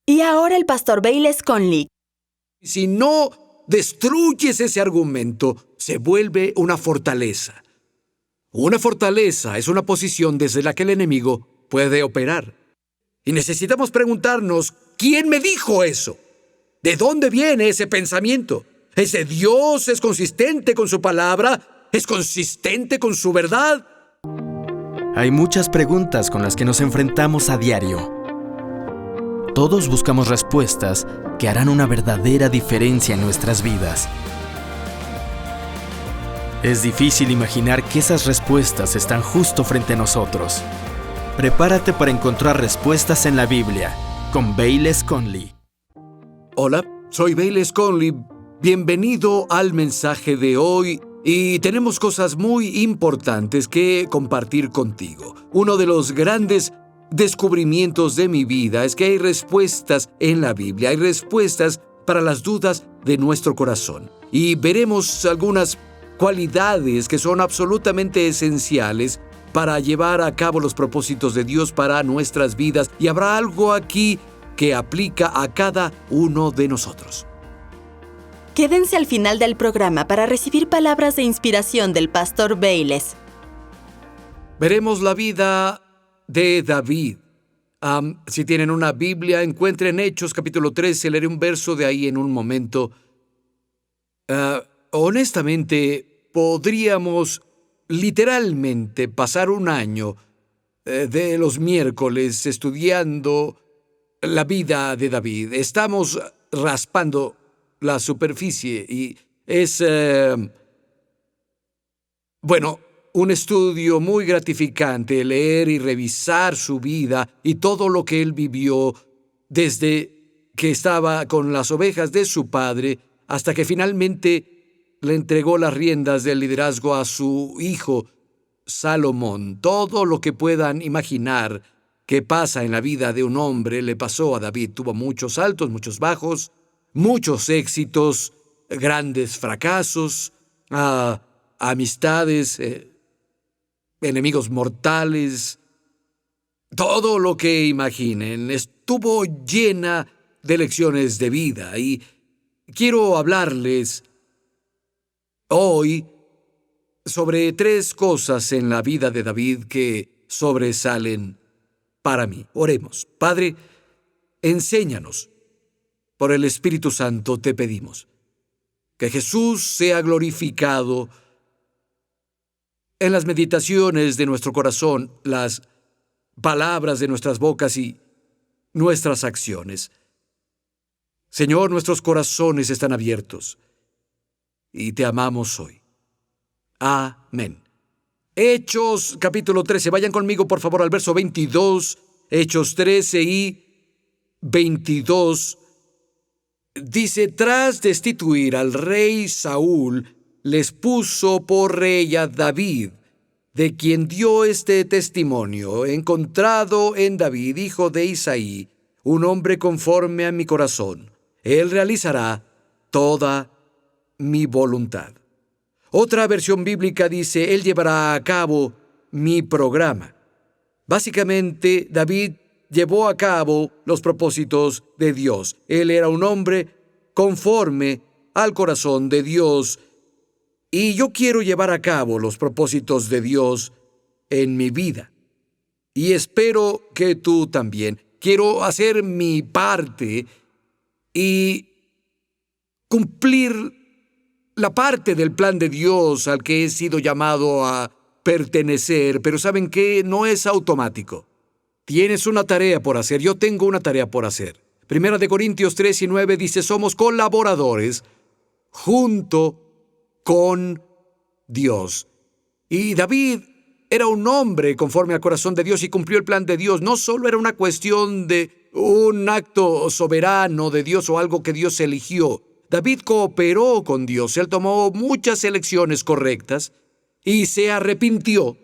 Y ahora el pastor Bayless Conley. Si no destruyes ese argumento, se vuelve una fortaleza. Una fortaleza es una posición desde la que el enemigo puede operar. Y necesitamos preguntarnos, ¿quién me dijo eso? ¿De dónde viene ese pensamiento? ¿Es de Dios? ¿Es consistente con su palabra? ¿Es consistente con su verdad? Hay muchas preguntas con las que nos enfrentamos a diario. Todos buscamos respuestas que harán una verdadera diferencia en nuestras vidas. Es difícil imaginar que esas respuestas están justo frente a nosotros. Prepárate para encontrar respuestas en la Biblia con Bayless Conley. Hola, soy Bayless Conley. Bienvenido al mensaje de hoy y tenemos cosas muy importantes que compartir contigo. Uno de los grandes descubrimientos de mi vida es que hay respuestas en la Biblia, hay respuestas para las dudas de nuestro corazón. Y veremos algunas cualidades que son absolutamente esenciales para llevar a cabo los propósitos de Dios para nuestras vidas. Y habrá algo aquí que aplica a cada uno de nosotros. Quédense al final del programa para recibir palabras de inspiración del pastor Bayless. Veremos la vida de David. Si tienen una Biblia, encuentren Hechos capítulo 13, leeré un verso de ahí en un momento. Honestamente, podríamos literalmente pasar un año de los miércoles estudiando la vida de David. Estamos raspando la superficie y es, un estudio muy gratificante leer y revisar su vida y todo lo que él vivió desde que estaba con las ovejas de su padre hasta que finalmente le entregó las riendas del liderazgo a su hijo Salomón. Todo lo que puedan imaginar que pasa en la vida de un hombre le pasó a David. Tuvo muchos altos, muchos bajos, muchos éxitos, grandes fracasos, amistades, enemigos mortales. Todo lo que imaginen estuvo llena de lecciones de vida. Y quiero hablarles hoy sobre 3 cosas en la vida de David que sobresalen para mí. Oremos. Padre, enséñanos. Por el Espíritu Santo te pedimos que Jesús sea glorificado en las meditaciones de nuestro corazón, las palabras de nuestras bocas y nuestras acciones. Señor, nuestros corazones están abiertos y te amamos hoy. Amén. Hechos capítulo 13. Vayan conmigo, por favor, al verso 22. Hechos 13 y 22. Dice, tras destituir al rey Saúl, les puso por rey a David, de quien dio este testimonio: encontrado en David, hijo de Isaí, un hombre conforme a mi corazón. Él realizará toda mi voluntad. Otra versión bíblica dice, él llevará a cabo mi programa. Básicamente, David llevó a cabo los propósitos de Dios. Él era un hombre conforme al corazón de Dios. Y yo quiero llevar a cabo los propósitos de Dios en mi vida. Y espero que tú también. Quiero hacer mi parte y cumplir la parte del plan de Dios al que he sido llamado a pertenecer. Pero ¿saben qué? No es automático. Tienes una tarea por hacer. Yo tengo una tarea por hacer. 1 Corintios 3 y 9 dice, somos colaboradores junto con Dios. Y David era un hombre conforme al corazón de Dios y cumplió el plan de Dios. No solo era una cuestión de un acto soberano de Dios o algo que Dios eligió. David cooperó con Dios. Él tomó muchas elecciones correctas y se arrepintió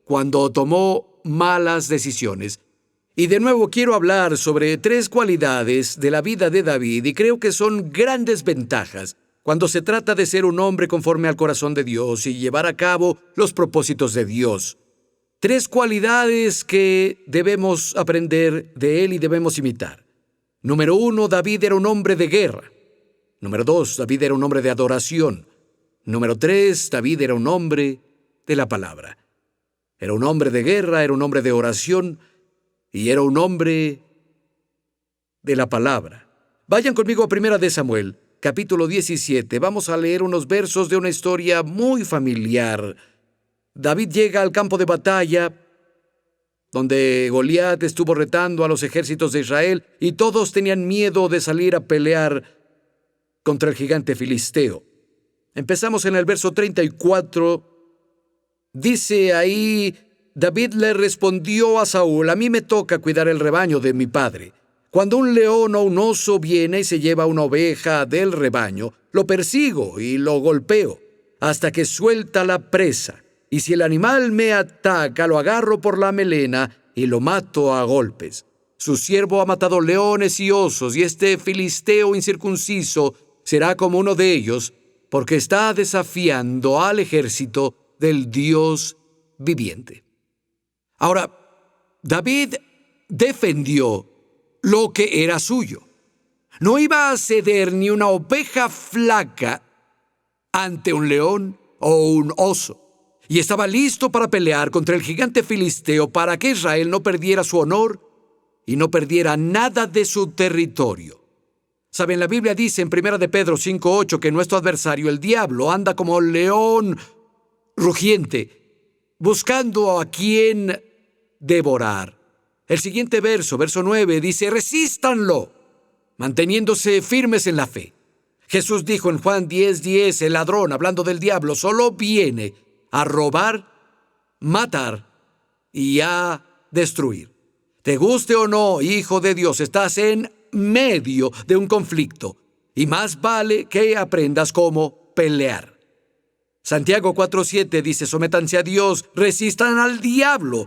cuando tomó malas decisiones. Y de nuevo quiero hablar sobre 3 cualidades de la vida de David y creo que son grandes ventajas cuando se trata de ser un hombre conforme al corazón de Dios y llevar a cabo los propósitos de Dios. 3 cualidades que debemos aprender de él y debemos imitar. Número 1, David era un hombre de guerra. Número 2, David era un hombre de adoración. Número 3, David era un hombre de la palabra. Era un hombre de guerra, era un hombre de oración y era un hombre de la palabra. Vayan conmigo a 1 de Samuel, capítulo 17. Vamos a leer unos versos de una historia muy familiar. David llega al campo de batalla, donde Goliat estuvo retando a los ejércitos de Israel y todos tenían miedo de salir a pelear contra el gigante filisteo. Empezamos en el verso 34. Dice ahí, David le respondió a Saúl: a mí me toca cuidar el rebaño de mi padre. Cuando un león o un oso viene y se lleva una oveja del rebaño, lo persigo y lo golpeo hasta que suelta la presa. Y si el animal me ataca, lo agarro por la melena y lo mato a golpes. Su siervo ha matado leones y osos, y este filisteo incircunciso será como uno de ellos, porque está desafiando al ejército del Dios viviente. Ahora, David defendió lo que era suyo. No iba a ceder ni una oveja flaca ante un león o un oso. Y estaba listo para pelear contra el gigante filisteo para que Israel no perdiera su honor y no perdiera nada de su territorio. Saben, la Biblia dice en 1 de Pedro 5:8 que nuestro adversario, el diablo, anda como león rugiente, buscando a quien devorar. El siguiente verso, verso 9, dice: resístanlo, manteniéndose firmes en la fe. Jesús dijo en Juan 10:10, el ladrón, hablando del diablo, solo viene a robar, matar y a destruir. Te guste o no, hijo de Dios, estás en medio de un conflicto y más vale que aprendas cómo pelear. Santiago 4:7 dice: sométanse a Dios, resistan al diablo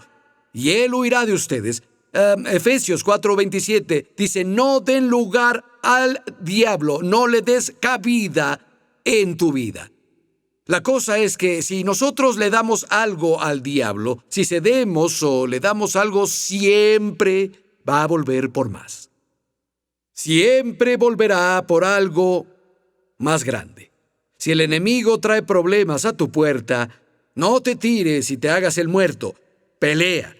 y él huirá de ustedes. Efesios 4:27 dice: no den lugar al diablo, no le des cabida en tu vida. La cosa es que si nosotros le damos algo al diablo, si cedemos o le damos algo, siempre va a volver por más. Siempre volverá por algo más grande. Si el enemigo trae problemas a tu puerta, no te tires y te hagas el muerto. Pelea.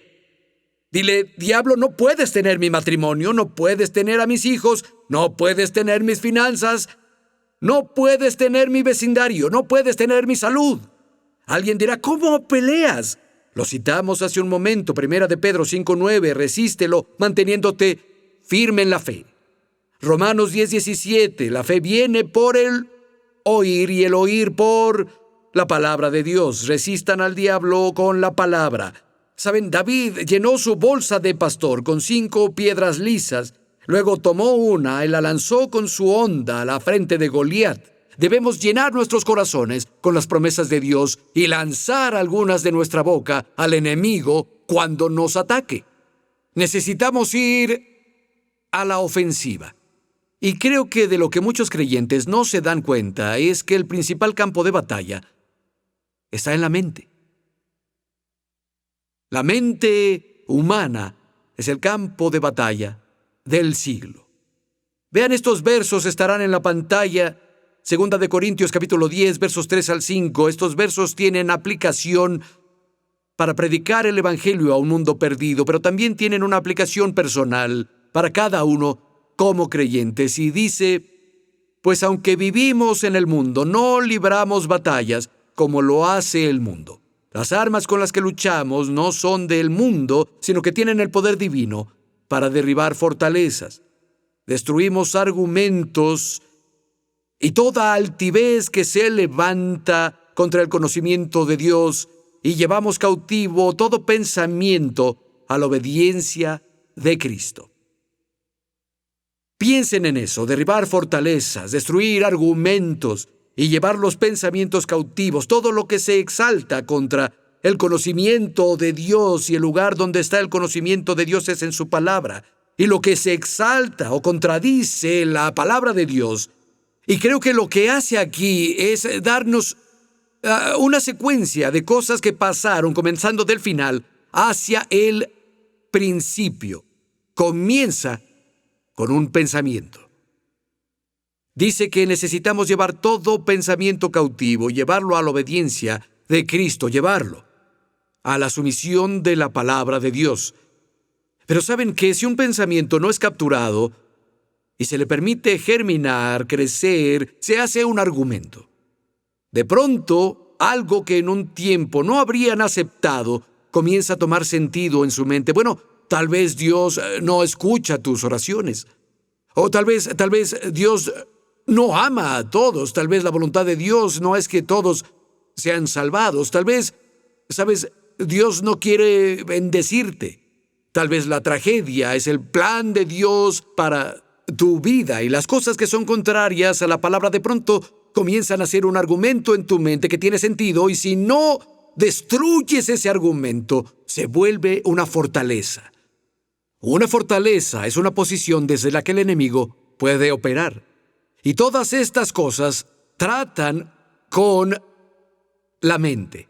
Dile: diablo, no puedes tener mi matrimonio, no puedes tener a mis hijos, no puedes tener mis finanzas, no puedes tener mi vecindario, no puedes tener mi salud. Alguien dirá: ¿cómo peleas? Lo citamos hace un momento, 1 de Pedro 5:9, resístelo manteniéndote firme en la fe. Romanos 10:17, la fe viene por el oír y el oír por la palabra de Dios. Resistan al diablo con la palabra. Saben, David llenó su bolsa de pastor con 5 piedras lisas. Luego tomó una y la lanzó con su honda a la frente de Goliat. Debemos llenar nuestros corazones con las promesas de Dios y lanzar algunas de nuestra boca al enemigo cuando nos ataque. Necesitamos ir a la ofensiva. Y creo que de lo que muchos creyentes no se dan cuenta es que el principal campo de batalla está en la mente. La mente humana es el campo de batalla del siglo. Vean, estos versos estarán en la pantalla. 2 de Corintios capítulo 10, versos 3 al 5. Estos versos tienen aplicación para predicar el evangelio a un mundo perdido, pero también tienen una aplicación personal para cada uno como creyentes. Y dice: pues aunque vivimos en el mundo, no libramos batallas como lo hace el mundo. Las armas con las que luchamos no son del mundo, sino que tienen el poder divino para derribar fortalezas. Destruimos argumentos y toda altivez que se levanta contra el conocimiento de Dios, y llevamos cautivo todo pensamiento a la obediencia de Cristo. Piensen en eso: derribar fortalezas, destruir argumentos y llevar los pensamientos cautivos. Todo lo que se exalta contra el conocimiento de Dios, y el lugar donde está el conocimiento de Dios es en su palabra. Y lo que se exalta o contradice la palabra de Dios. Y creo que lo que hace aquí es darnos una secuencia de cosas que pasaron comenzando del final hacia el principio. Comienza con un pensamiento. Dice que necesitamos llevar todo pensamiento cautivo, llevarlo a la obediencia de Cristo, llevarlo a la sumisión de la palabra de Dios. Pero saben que si un pensamiento no es capturado y se le permite germinar, crecer, se hace un argumento. De pronto, algo que en un tiempo no habrían aceptado comienza a tomar sentido en su mente. Bueno, tal vez Dios no escucha tus oraciones. O tal vez Dios no ama a todos. Tal vez la voluntad de Dios no es que todos sean salvados. Tal vez, ¿sabes? Dios no quiere bendecirte. Tal vez la tragedia es el plan de Dios para tu vida y las cosas que son contrarias a la palabra de pronto comienzan a ser un argumento en tu mente que tiene sentido, y si no destruyes ese argumento, se vuelve una fortaleza. Una fortaleza es una posición desde la que el enemigo puede operar. Y todas estas cosas tratan con la mente.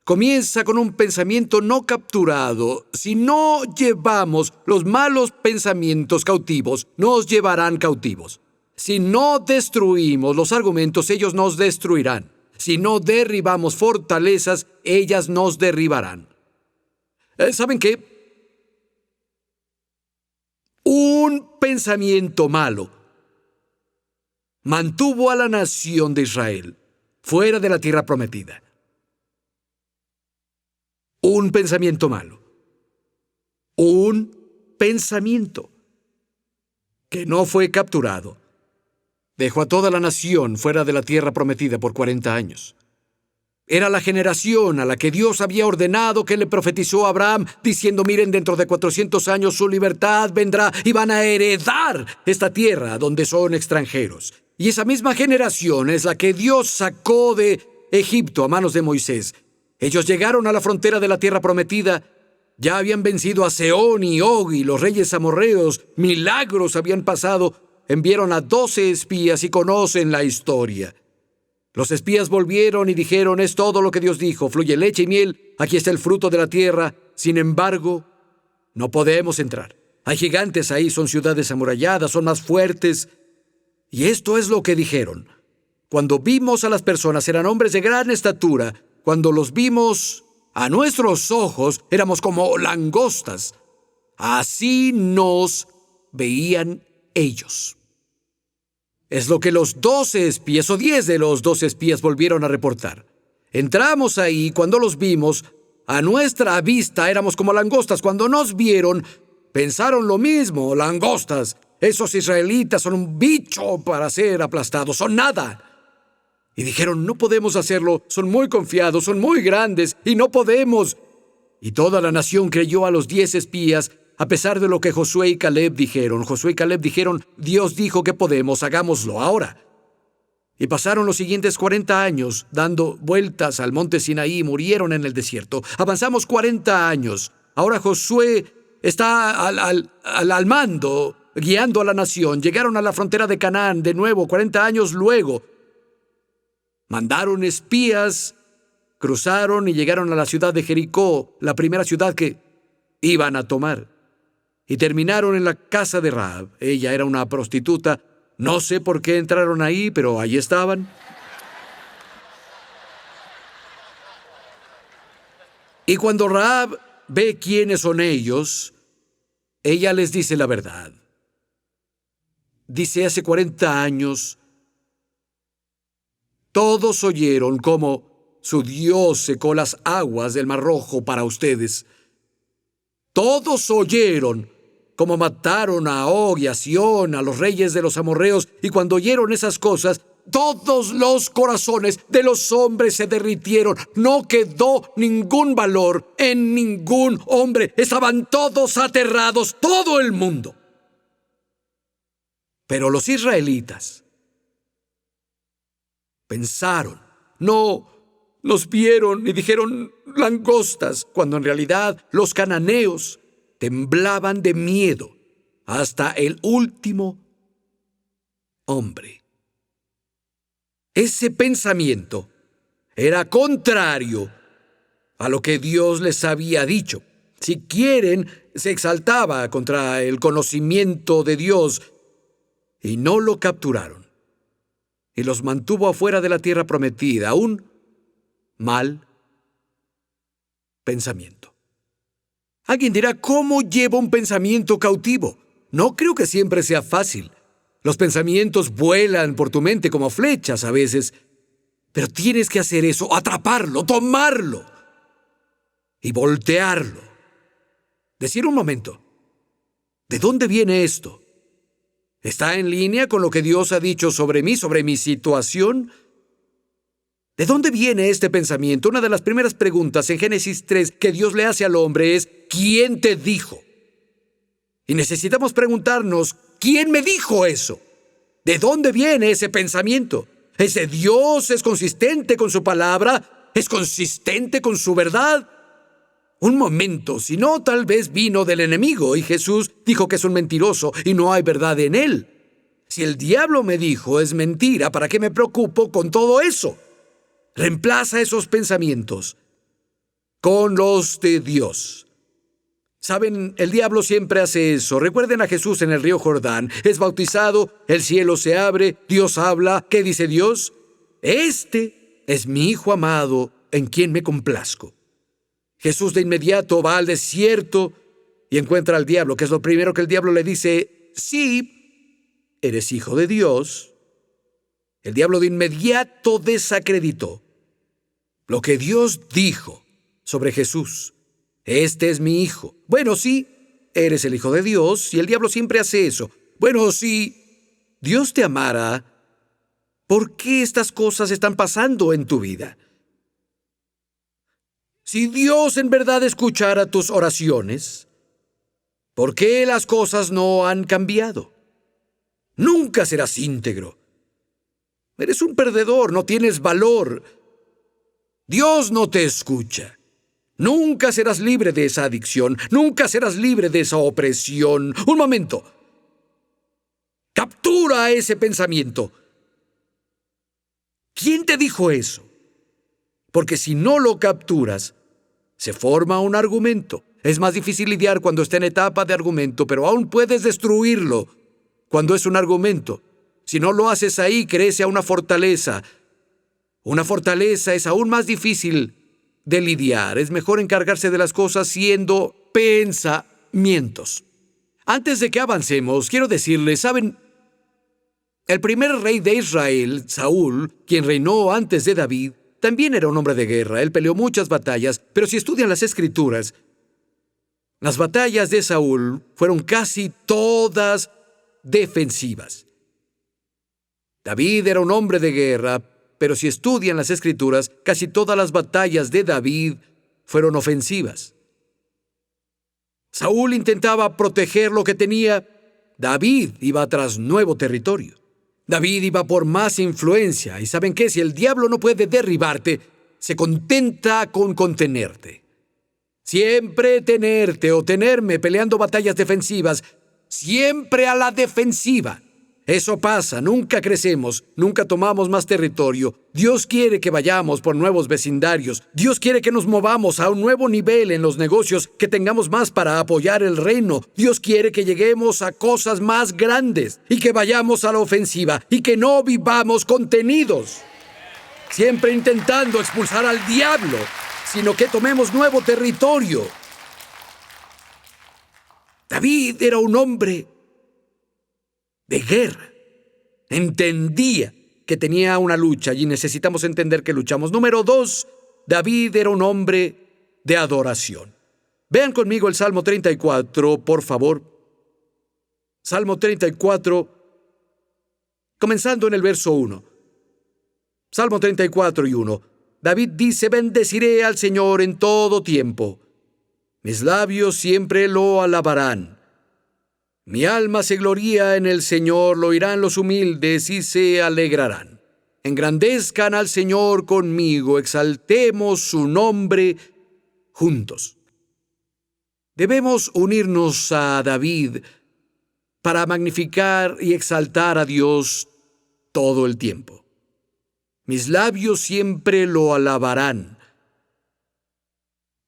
Comienza con un pensamiento no capturado. Si no llevamos los malos pensamientos cautivos, nos llevarán cautivos. Si no destruimos los argumentos, ellos nos destruirán. Si no derribamos fortalezas, ellas nos derribarán. ¿Saben qué? Un pensamiento malo mantuvo a la nación de Israel fuera de la tierra prometida. Un pensamiento malo. Un pensamiento que no fue capturado dejó a toda la nación fuera de la tierra prometida por 40 años. Era la generación a la que Dios había ordenado que le profetizó a Abraham, diciendo: miren, dentro de 400 años su libertad vendrá y van a heredar esta tierra donde son extranjeros. Y esa misma generación es la que Dios sacó de Egipto a manos de Moisés. Ellos llegaron a la frontera de la tierra prometida. Ya habían vencido a Sehón y Og y los reyes amorreos. Milagros habían pasado. Enviaron a 12 espías y conocen la historia. Los espías volvieron y dijeron: es todo lo que Dios dijo, fluye leche y miel, aquí está el fruto de la tierra. Sin embargo, no podemos entrar. Hay gigantes ahí, son ciudades amuralladas, son más fuertes. Y esto es lo que dijeron. Cuando vimos a las personas, eran hombres de gran estatura. Cuando los vimos a nuestros ojos, éramos como langostas. Así nos veían ellos. Es lo que los 12 espías, o 10 de los 12 espías, volvieron a reportar. Entramos ahí, cuando los vimos, a nuestra vista éramos como langostas. Cuando nos vieron, pensaron lo mismo: langostas. Esos israelitas son un bicho para ser aplastados, son nada. Y dijeron: no podemos hacerlo, son muy confiados, son muy grandes, y no podemos. Y toda la nación creyó a los 10 espías, a pesar de lo que Josué y Caleb dijeron. Josué y Caleb dijeron: Dios dijo que podemos, hagámoslo ahora. Y pasaron los siguientes 40 años dando vueltas al monte Sinaí y murieron en el desierto. Avanzamos 40 años. Ahora Josué está al mando, guiando a la nación. Llegaron a la frontera de Canaán de nuevo 40 años luego. Mandaron espías, cruzaron y llegaron a la ciudad de Jericó, la primera ciudad que iban a tomar. Y terminaron en la casa de Rahab. Ella era una prostituta. No sé por qué entraron ahí, pero ahí estaban. Y cuando Rahab ve quiénes son ellos, ella les dice la verdad. Dice: hace 40 años, todos oyeron cómo su Dios secó las aguas del Mar Rojo para ustedes. Todos oyeron cómo mataron a Og y a Sihón, a los reyes de los amorreos, y cuando oyeron esas cosas, todos los corazones de los hombres se derritieron. No quedó ningún valor en ningún hombre. Estaban todos aterrados, todo el mundo. Pero los israelitas pensaron, no, nos vieron y dijeron langostas, cuando en realidad los cananeos temblaban de miedo hasta el último hombre. Ese pensamiento era contrario a lo que Dios les había dicho. Si quieren, se exaltaba contra el conocimiento de Dios y no lo capturaron. Y los mantuvo afuera de la tierra prometida, un mal pensamiento. Alguien dirá, ¿cómo lleva un pensamiento cautivo? No creo que siempre sea fácil. Los pensamientos vuelan por tu mente como flechas a veces, pero tienes que hacer eso, atraparlo, tomarlo y voltearlo. Decir un momento, ¿de dónde viene esto? ¿Está en línea con lo que Dios ha dicho sobre mí, sobre mi situación? ¿De dónde viene este pensamiento? Una de las primeras preguntas en Génesis 3 que Dios le hace al hombre es, ¿quién te dijo? Y necesitamos preguntarnos, ¿quién me dijo eso? ¿De dónde viene ese pensamiento? ¿Ese Dios es consistente con su palabra? ¿Es consistente con su verdad? Un momento, si no, tal vez vino del enemigo y Jesús dijo que es un mentiroso y no hay verdad en él. Si el diablo me dijo es mentira, ¿para qué me preocupo con todo eso? Reemplaza esos pensamientos con los de Dios. Saben, el diablo siempre hace eso. Recuerden a Jesús en el río Jordán. Es bautizado, el cielo se abre, Dios habla. ¿Qué dice Dios? Este es mi Hijo amado, en quien me complazco. Jesús de inmediato va al desierto y encuentra al diablo, que es lo primero que el diablo le dice. Sí, eres hijo de Dios. El diablo de inmediato desacreditó lo que Dios dijo sobre Jesús. Este es mi hijo. Bueno, sí, eres el hijo de Dios y el diablo siempre hace eso. Bueno, si Dios te amara, ¿por qué estas cosas están pasando en tu vida? Si Dios en verdad escuchara tus oraciones, ¿por qué las cosas no han cambiado? Nunca serás íntegro. Eres un perdedor, no tienes valor. Dios no te escucha. Nunca serás libre de esa adicción, nunca serás libre de esa opresión. Un momento. Captura ese pensamiento. ¿Quién te dijo eso? Porque si no lo capturas, se forma un argumento. Es más difícil lidiar cuando está en etapa de argumento, pero aún puedes destruirlo cuando es un argumento. Si no lo haces ahí, crece a una fortaleza. Una fortaleza es aún más difícil de lidiar. Es mejor encargarse de las cosas siendo pensamientos. Antes de que avancemos, quiero decirles, ¿saben? El primer rey de Israel, Saúl, quien reinó antes de David, también era un hombre de guerra. Él peleó muchas batallas, pero si estudian las Escrituras, las batallas de Saúl fueron casi todas defensivas. David era un hombre de guerra, pero si estudian las Escrituras, casi todas las batallas de David fueron ofensivas. Saúl intentaba proteger lo que tenía. David iba tras nuevo territorio. David iba por más influencia. ¿Y saben qué? Si el diablo no puede derribarte, se contenta con contenerte. Siempre tenerte o tenerme peleando batallas defensivas, siempre a la defensiva. Eso pasa, nunca crecemos, nunca tomamos más territorio. Dios quiere que vayamos por nuevos vecindarios. Dios quiere que nos movamos a un nuevo nivel en los negocios, que tengamos más para apoyar el reino. Dios quiere que lleguemos a cosas más grandes y que vayamos a la ofensiva y que no vivamos contenidos, siempre intentando expulsar al diablo, sino que tomemos nuevo territorio. David era un hombre de guerra. Entendía que tenía una lucha y necesitamos entender que luchamos. Número 2, David era un hombre de adoración. Vean conmigo el Salmo 34, por favor. Salmo 34, comenzando en el verso 1. Salmo 34 y 1. David dice, bendeciré al Señor en todo tiempo. Mis labios siempre lo alabarán. Mi alma se gloría en el Señor, lo oirán los humildes y se alegrarán. Engrandezcan al Señor conmigo, exaltemos su nombre juntos. Debemos unirnos a David para magnificar y exaltar a Dios todo el tiempo. Mis labios siempre lo alabarán.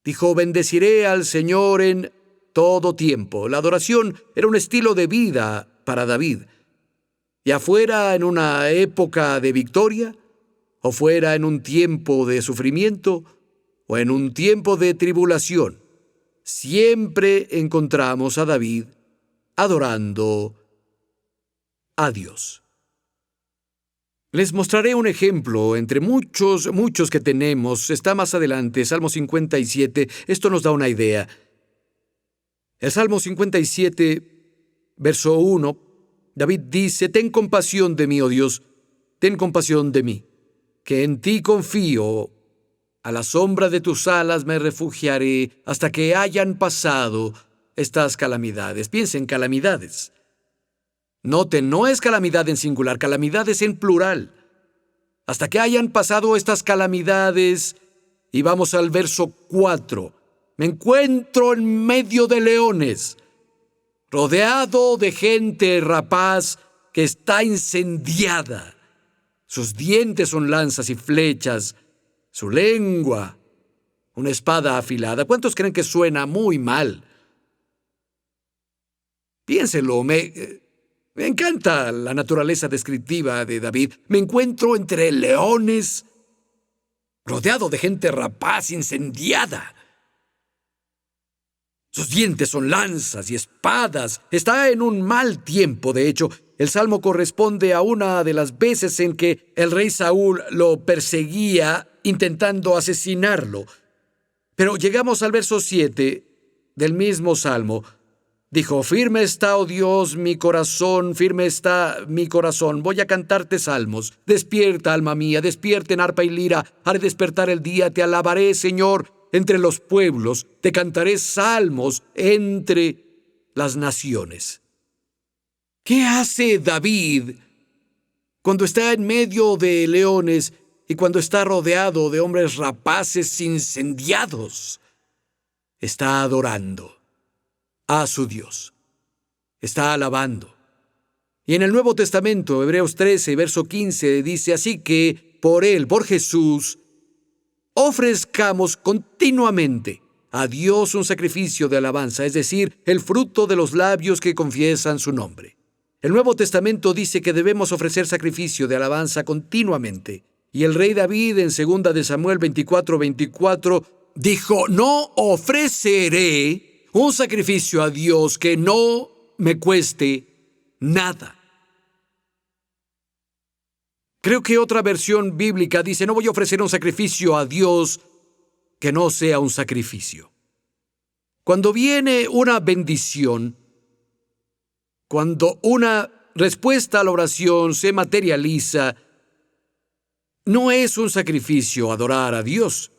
Dijo, bendeciré al Señor en todo tiempo. La adoración era un estilo de vida para David. Ya fuera en una época de victoria, o fuera en un tiempo de sufrimiento, o en un tiempo de tribulación, siempre encontramos a David adorando a Dios. Les mostraré un ejemplo entre muchos que tenemos. Está más adelante, Salmo 57. Esto nos da una idea. El Salmo 57, verso 1, David dice, ten compasión de mí, oh Dios, ten compasión de mí, que en ti confío. A la sombra de tus alas me refugiaré hasta que hayan pasado estas calamidades. Piensen, calamidades. Noten, no es calamidad en singular, calamidades en plural. Hasta que hayan pasado estas calamidades. Y vamos al verso 4. Me encuentro en medio de leones, rodeado de gente rapaz que está incendiada. Sus dientes son lanzas y flechas, su lengua una espada afilada. ¿Cuántos creen que suena muy mal? Piénsenlo, me encanta la naturaleza descriptiva de David. Me encuentro entre leones, rodeado de gente rapaz, incendiada. Sus dientes son lanzas y espadas. Está en un mal tiempo, de hecho. El salmo corresponde a una de las veces en que el rey Saúl lo perseguía intentando asesinarlo. Pero llegamos al verso 7 del mismo salmo. Dijo, firme está, oh Dios, mi corazón, firme está mi corazón. Voy a cantarte salmos. Despierta, alma mía, despierta en arpa y lira. Haré despertar el día, te alabaré, Señor, entre los pueblos. Te cantaré salmos entre las naciones. ¿Qué hace David cuando está en medio de leones y cuando está rodeado de hombres rapaces incendiados? Está adorando a su Dios. Está alabando. Y en el Nuevo Testamento, Hebreos 13, verso 15, dice, así que por Él, por Jesús, ofrezcamos continuamente a Dios un sacrificio de alabanza, es decir, el fruto de los labios que confiesan su nombre. El Nuevo Testamento dice que debemos ofrecer sacrificio de alabanza continuamente. Y el rey David en 2 de Samuel 24:24 dijo, no ofreceré un sacrificio a Dios que no me cueste nada. Creo que otra versión bíblica dice, no voy a ofrecer un sacrificio a Dios que no sea un sacrificio. Cuando viene una bendición, cuando una respuesta a la oración se materializa, no es un sacrificio adorar a Dios.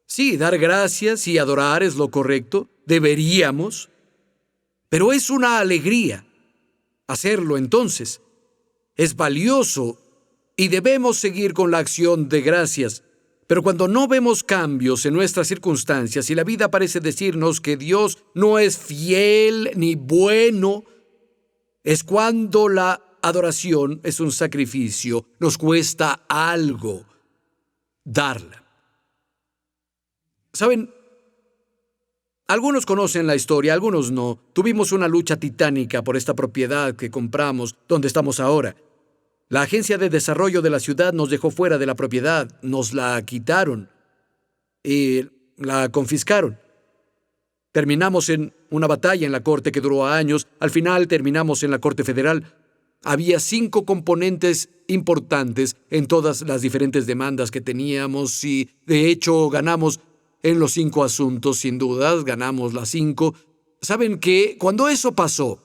Sí, dar gracias y adorar es lo correcto, deberíamos, pero es una alegría hacerlo entonces. Es valioso y debemos seguir con la acción de gracias. Pero cuando no vemos cambios en nuestras circunstancias y la vida parece decirnos que Dios no es fiel ni bueno, es cuando la adoración es un sacrificio, nos cuesta algo darla. ¿Saben? Algunos conocen la historia, algunos no. Tuvimos una lucha titánica por esta propiedad que compramos, donde estamos ahora. La agencia de desarrollo de la ciudad nos dejó fuera de la propiedad, nos la quitaron y la confiscaron. Terminamos en una batalla en la corte que duró años. Al final terminamos en la Corte Federal. Había 5 componentes importantes en todas las diferentes demandas que teníamos y, de hecho, ganamos en los 5 asuntos, sin dudas, ganamos las 5. ¿Saben qué? Cuando eso pasó,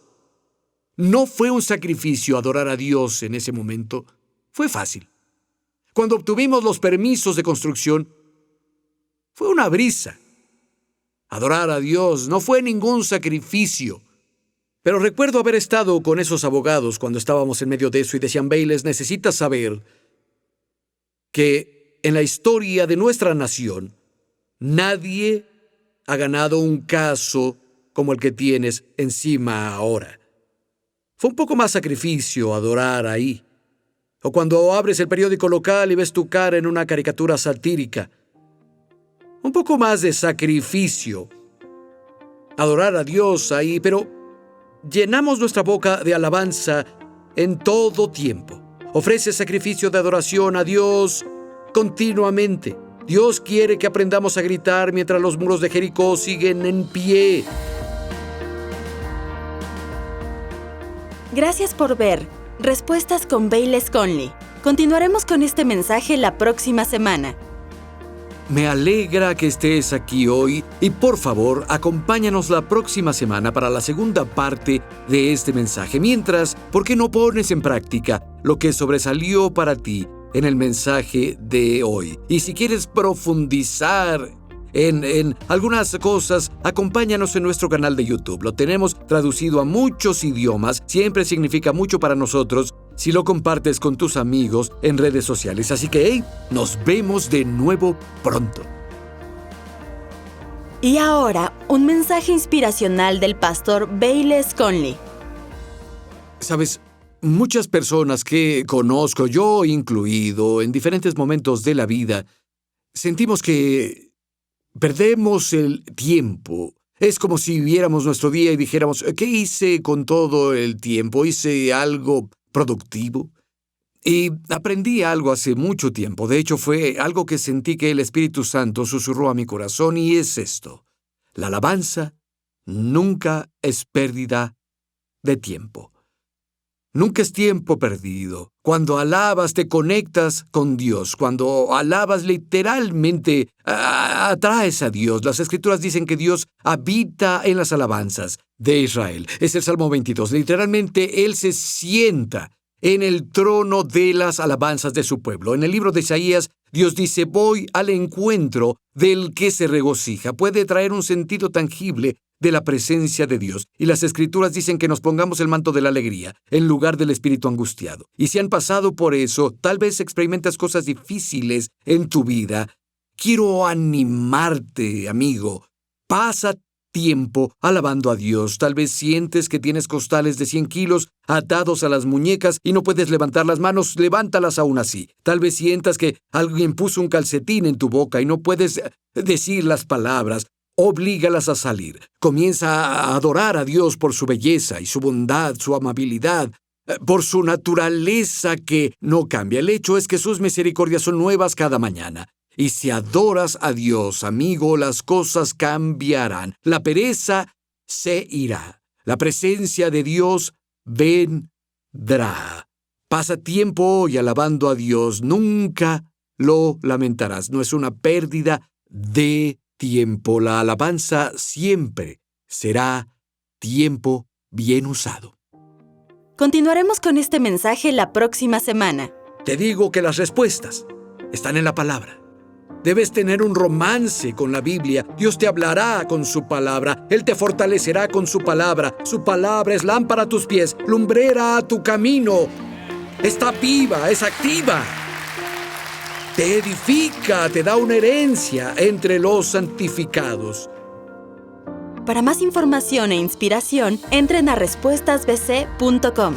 no fue un sacrificio adorar a Dios en ese momento. Fue fácil. Cuando obtuvimos los permisos de construcción, fue una brisa. Adorar a Dios no fue ningún sacrificio. Pero recuerdo haber estado con esos abogados cuando estábamos en medio de eso y decían, Bayless, necesitas saber que en la historia de nuestra nación, nadie ha ganado un caso como el que tienes encima ahora. Fue un poco más sacrificio adorar ahí. O cuando abres el periódico local y ves tu cara en una caricatura satírica. un poco más de sacrificio. Adorar a Dios ahí, pero llenamos nuestra boca de alabanza en todo tiempo. Ofrece sacrificio de adoración a Dios continuamente. Dios quiere que aprendamos a gritar mientras los muros de Jericó siguen en pie. Gracias por ver Respuestas con Bayless Conley. Continuaremos con este mensaje la próxima semana. Me alegra que estés aquí hoy y por favor, acompáñanos la próxima semana para la segunda parte de este mensaje. Mientras, ¿por qué no pones en práctica lo que sobresalió para ti en el mensaje de hoy? Y si quieres profundizar en algunas cosas, acompáñanos en nuestro canal de YouTube. Lo tenemos traducido a muchos idiomas. Siempre significa mucho para nosotros si lo compartes con tus amigos en redes sociales. Así que, nos vemos de nuevo pronto. Y ahora, un mensaje inspiracional del pastor Bayless Conley. Sabes, muchas personas que conozco, yo incluido, en diferentes momentos de la vida, sentimos que perdemos el tiempo. Es como si viéramos nuestro día y dijéramos, ¿qué hice con todo el tiempo? ¿Hice algo productivo? Y aprendí algo hace mucho tiempo. De hecho, fue algo que sentí que el Espíritu Santo susurró a mi corazón y es esto: la alabanza nunca es pérdida de tiempo. Nunca es tiempo perdido. Cuando alabas, te conectas con Dios. Cuando alabas, literalmente atraes a Dios. Las Escrituras dicen que Dios habita en las alabanzas de Israel. Es el Salmo 22. Literalmente, Él se sienta en el trono de las alabanzas de su pueblo. En el libro de Isaías, Dios dice, voy al encuentro del que se regocija. Puede traer un sentido tangible de la presencia de Dios. Y las Escrituras dicen que nos pongamos el manto de la alegría en lugar del espíritu angustiado. Y si han pasado por eso, tal vez experimentas cosas difíciles en tu vida. Quiero animarte, amigo. Pasa tiempo alabando a Dios. Tal vez sientes que tienes costales de 100 kilos atados a las muñecas y no puedes levantar las manos, levántalas aún así. Tal vez sientas que alguien puso un calcetín en tu boca y no puedes decir las palabras. Oblígalas a salir. Comienza a adorar a Dios por su belleza y su bondad, su amabilidad, por su naturaleza que no cambia. El hecho es que sus misericordias son nuevas cada mañana. Y si adoras a Dios, amigo, las cosas cambiarán. La pereza se irá. La presencia de Dios vendrá. Pasa tiempo hoy alabando a Dios. Nunca lo lamentarás. No es una pérdida de tiempo. La alabanza siempre será tiempo bien usado. Continuaremos con este mensaje la próxima semana. Te digo que las respuestas están en la palabra. Debes tener un romance con la Biblia. Dios te hablará con su palabra. Él te fortalecerá con su palabra. Su palabra es lámpara a tus pies, lumbrera a tu camino. Está viva, es activa. Te edifica, te da una herencia entre los santificados. Para más información e inspiración, entren a respuestasbc.com.